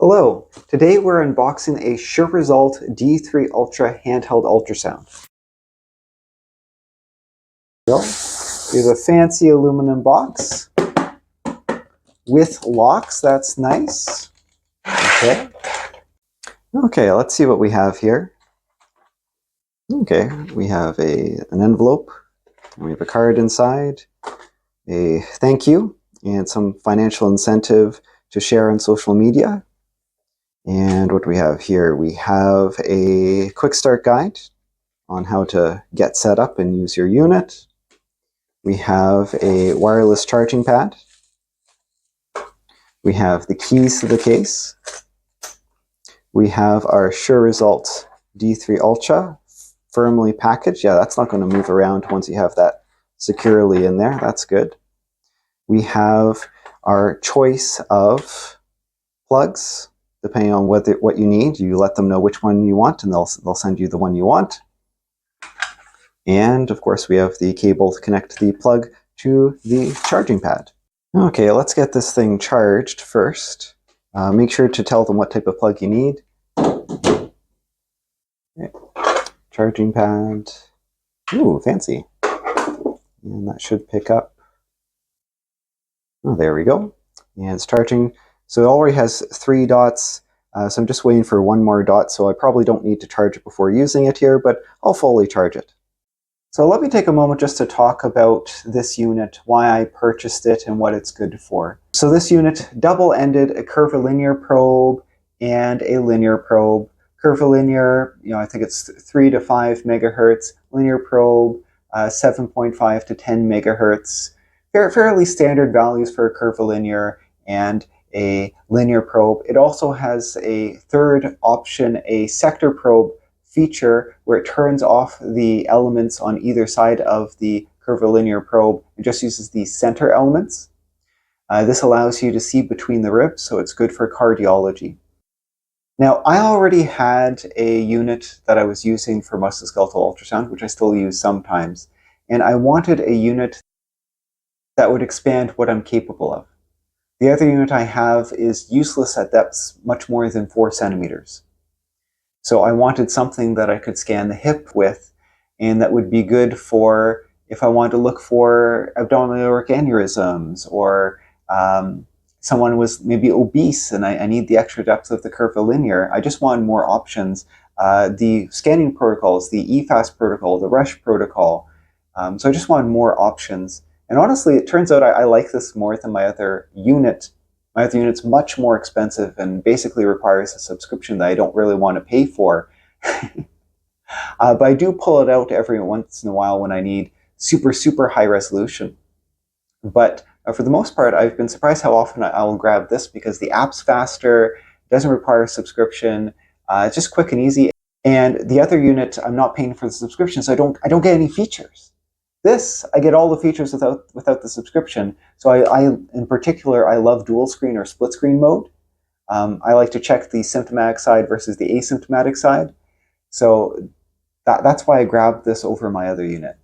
Hello, today we're unboxing a Suresult D3ultra handheld ultrasound. So, we have a fancy aluminum box with locks, that's nice. Okay, let's see what we have here. Okay, we have an envelope, and we have a card inside, a thank you, and some financial incentive to share on social media. And what do we have here? We have a quick start guide on how to get set up and use your unit. We have a wireless charging pad. We have the keys to the case. We have our Suresult D3ultra firmly packaged. Yeah, that's not going to move around once you have that securely in there. That's good. We have our choice of plugs. Depending on what you need, you let them know which one you want, and they'll send you the one you want. And of course, we have the cable to connect the plug to the charging pad. Okay, let's get this thing charged first. Make sure to tell them what type of plug you need. Okay. Charging pad. Ooh, fancy. And that should pick up. Oh, there we go. And it's charging. So it already has 3 dots. So I'm just waiting for one more dot. So I probably don't need to charge it before using it here, but I'll fully charge it. So let me take a moment just to talk about this unit, why I purchased it and what it's good for. So this unit, double-ended, a curvilinear probe and a linear probe. Curvilinear, I think it's 3 to 5 megahertz. Linear probe, 7.5 to 10 megahertz. Fairly standard values for a curvilinear and a linear probe. It also has a third option, a sector probe feature where it turns off the elements on either side of the curvilinear probe and just uses the center elements. This allows you to see between the ribs, so it's good for cardiology. Now, I already had a unit that I was using for musculoskeletal ultrasound, which I still use sometimes, and I wanted a unit that would expand what I'm capable of. The other unit I have is useless at depths much more than 4 centimeters. So I wanted something that I could scan the hip with, and that would be good for if I wanted to look for abdominal aortic aneurysms, or someone was maybe obese and I need the extra depth of the curvilinear. I just wanted more options. The scanning protocols, the EFAST protocol, the RUSH protocol. So I just wanted more options. And honestly, it turns out I like this more than my other unit. My other unit's much more expensive and basically requires a subscription that I don't really want to pay for. But I do pull it out every once in a while when I need super high resolution. But for the most part, I've been surprised how often I'll grab this because the app's faster, doesn't require a subscription, it's just quick and easy. And the other unit, I'm not paying for the subscription, so I don't get any features. This, I get all the features without the subscription. So I in particular, I love dual screen or split screen mode. I like to check the symptomatic side versus the asymptomatic side. So that's why I grabbed this over my other unit.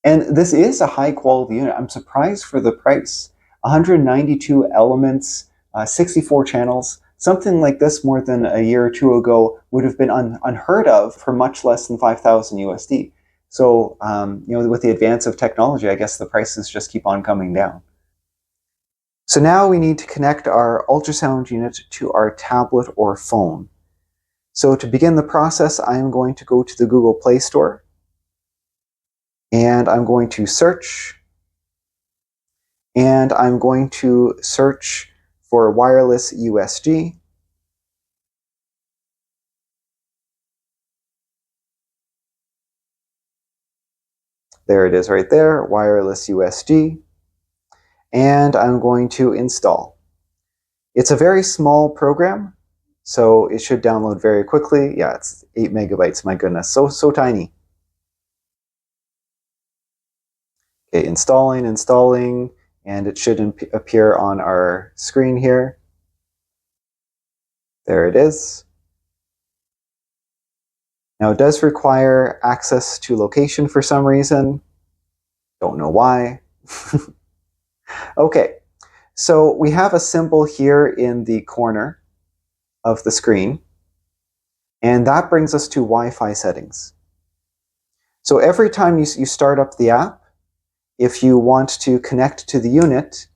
And this is a high quality unit. I'm surprised for the price. 192 elements, 64 channels. Something like this more than a year or two ago would have been unheard of for much less than 5,000 USD. So, with the advance of technology, I guess the prices just keep on coming down. So now we need to connect our ultrasound unit to our tablet or phone. So to begin the process, I'm going to go to the Google Play Store, and I'm going to search, and I'm going to search for wireless USG. There it is right there, wireless USG. And I'm going to install. It's a very small program, so it should download very quickly. Yeah, it's 8 megabytes, my goodness, so tiny. Okay, installing, and it should appear on our screen here. There it is. Now it does require access to location for some reason. Don't know why. Okay, so we have a symbol here in the corner. of the screen, and that brings us to Wi-Fi settings. So every time you start up the app, if you want to connect to the unit,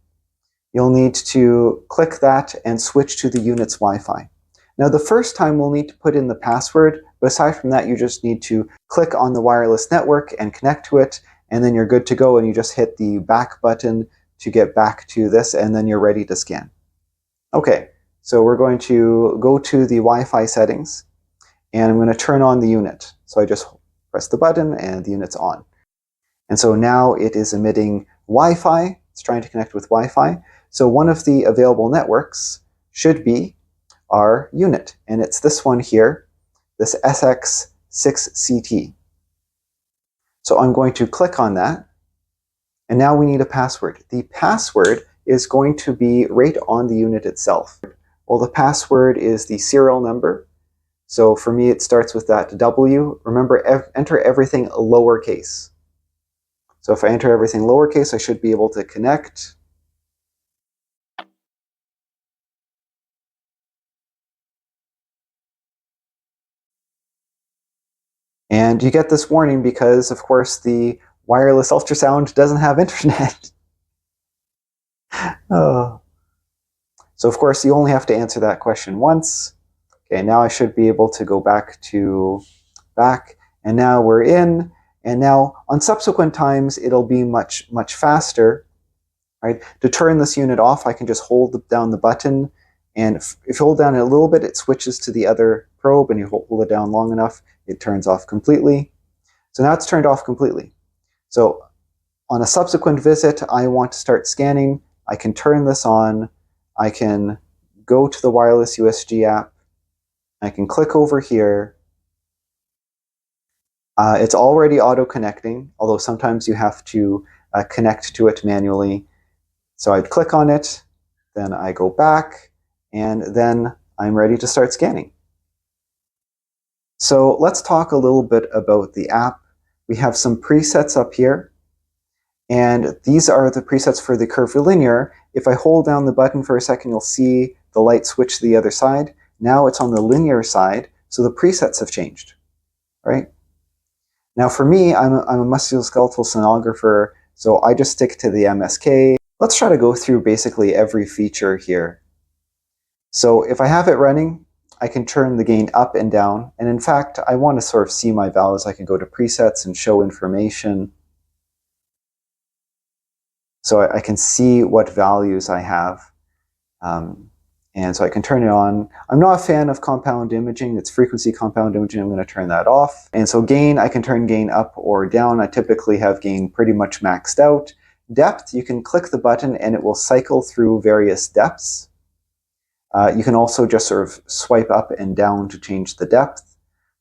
you'll need to click that and switch to the unit's Wi-Fi. Now the first time we'll need to put in the password, but aside from that you just need to click on the wireless network and connect to it, and then you're good to go, and you just hit the back button to get back to this, and then you're ready to scan. Okay, so we're going to go to the Wi-Fi settings, and I'm going to turn on the unit. So I just press the button and the unit's on. And so now it is emitting Wi-Fi. It's trying to connect with Wi-Fi. So one of the available networks should be our unit, and it's this one here, this SX6CT. So I'm going to click on that, and now we need a password. The password is going to be right on the unit itself. Well, the password is the serial number. So for me, it starts with that W. Remember, enter everything lowercase. So if I enter everything lowercase, I should be able to connect. And you get this warning because, of course, the wireless ultrasound doesn't have internet. Oh. So, of course, you only have to answer that question once. Okay, now I should be able to go back to back, and now we're in, and now on subsequent times, it'll be much faster. Right? To turn this unit off, I can just hold down the button, and if you hold down it a little bit, it switches to the other probe, and you hold it down long enough, it turns off completely. So now it's turned off completely. So on a subsequent visit, I want to start scanning. I can turn this on. I can go to the wireless USG app. I can click over here. It's already auto-connecting, although sometimes you have to connect to it manually. So I'd click on it, then I go back, and then I'm ready to start scanning. So let's talk a little bit about the app. We have some presets up here, and these are the presets for the curvilinear. If I hold down the button for a second, you'll see the light switch to the other side. Now it's on the linear side, so the presets have changed, right? Now for me, I'm a musculoskeletal sonographer, so I just stick to the MSK. Let's try to go through basically every feature here. So if I have it running, I can turn the gain up and down. And in fact, I want to sort of see my values. I can go to presets and show information. So I can see what values I have. And so I can turn it on. I'm not a fan of compound imaging. It's frequency compound imaging. I'm going to turn that off. And so gain, I can turn gain up or down. I typically have gain pretty much maxed out. Depth, you can click the button and it will cycle through various depths. You can also just sort of swipe up and down to change the depth.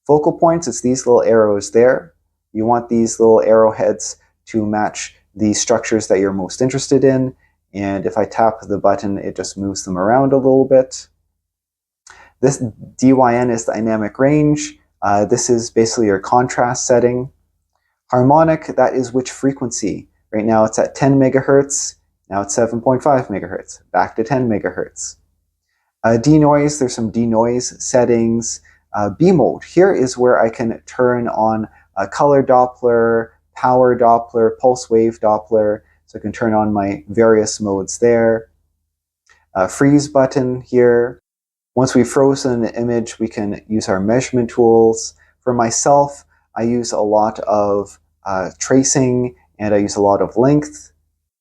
Focal points, it's these little arrows there. You want these little arrowheads to match the structures that you're most interested in. And if I tap the button, it just moves them around a little bit. This DYN is dynamic range. This is basically your contrast setting. Harmonic, that is which frequency. Right now it's at 10 megahertz. Now it's 7.5 megahertz. Back to 10 megahertz. Denoise, there's some denoise settings. B mode, here is where I can turn on color Doppler, power Doppler, pulse wave Doppler. So I can turn on my various modes there. Freeze button here. Once we've frozen an image, we can use our measurement tools. For myself, I use a lot of tracing, and I use a lot of length.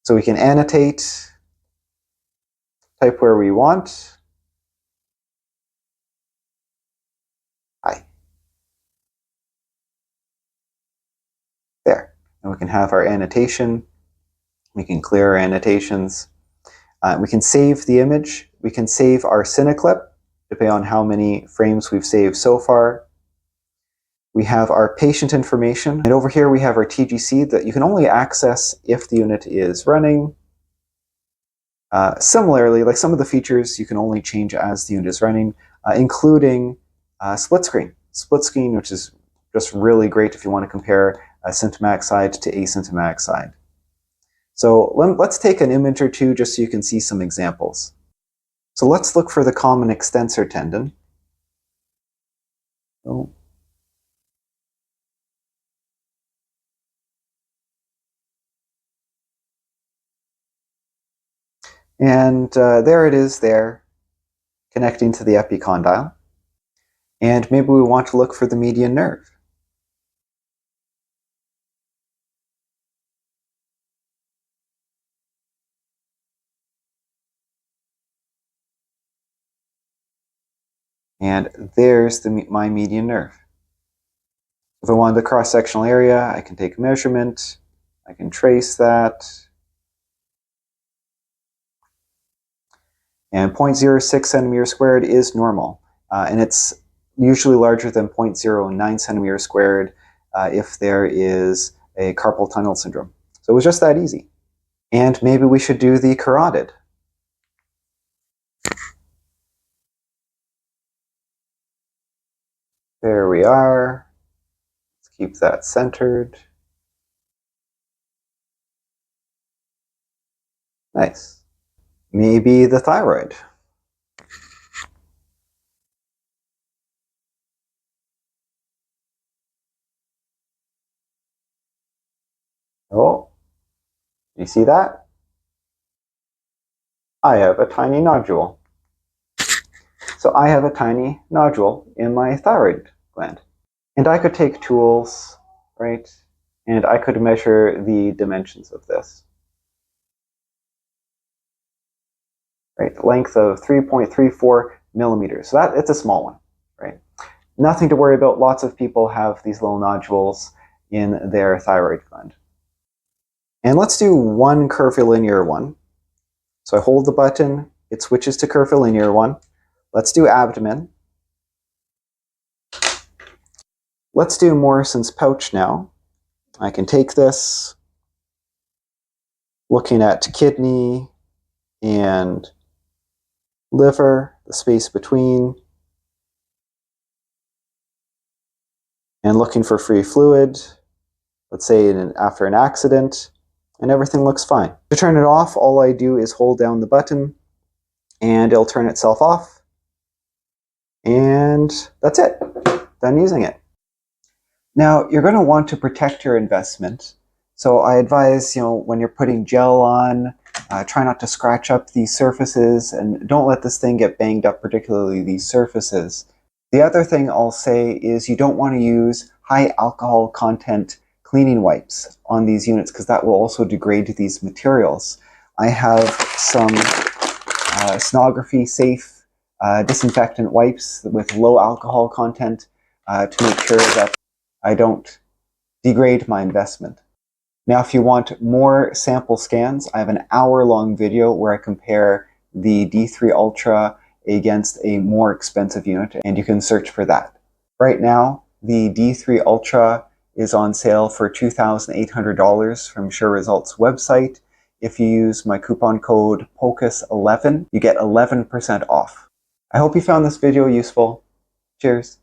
So we can annotate, type where we want. There. And we can have our annotation. We can clear our annotations. We can save the image. We can save our Cineclip, depending on how many frames we've saved so far. We have our patient information. And over here we have our TGC that you can only access if the unit is running. Similarly, like some of the features you can only change as the unit is running, including split screen. Split screen, which is just really great if you want to compare a symptomatic side to asymptomatic side. So let's take an image or two just so you can see some examples. So let's look for the common extensor tendon. Oh. And there it is there, connecting to the epicondyle. And maybe we want to look for the median nerve. And there's my median nerve. If I wanted the cross-sectional area, I can take a measurement. I can trace that. And 0.06 centimeters squared is normal. And it's usually larger than 0.09 centimeters squared if there is a carpal tunnel syndrome. So it was just that easy. And maybe we should do the carotid. There we are. Let's keep that centered. Nice. Maybe the thyroid. Oh, you see that? I have a tiny nodule. So I have a tiny nodule in my thyroid gland. And I could take tools, right? And I could measure the dimensions of this. Right, length of 3.34 millimeters. So it's a small one, right? Nothing to worry about. Lots of people have these little nodules in their thyroid gland. And let's do one curvilinear one. So I hold the button, it switches to curvilinear one. Let's do abdomen. Let's do Morison's pouch now. I can take this, looking at kidney and liver, the space between, and looking for free fluid, let's say after an accident, and everything looks fine. To turn it off, all I do is hold down the button and it'll turn itself off. And that's it. Done using it. Now, you're going to want to protect your investment. So I advise, when you're putting gel on, try not to scratch up these surfaces and don't let this thing get banged up, particularly these surfaces. The other thing I'll say is you don't want to use high alcohol content cleaning wipes on these units because that will also degrade these materials. I have some sonography safe disinfectant wipes with low alcohol content to make sure that I don't degrade my investment. Now, if you want more sample scans, I have an hour-long video where I compare the D3ultra against a more expensive unit, and you can search for that. Right now, the D3ultra is on sale for $2,800 from Suresult's website. If you use my coupon code POCUS11, you get 11% off. I hope you found this video useful. Cheers.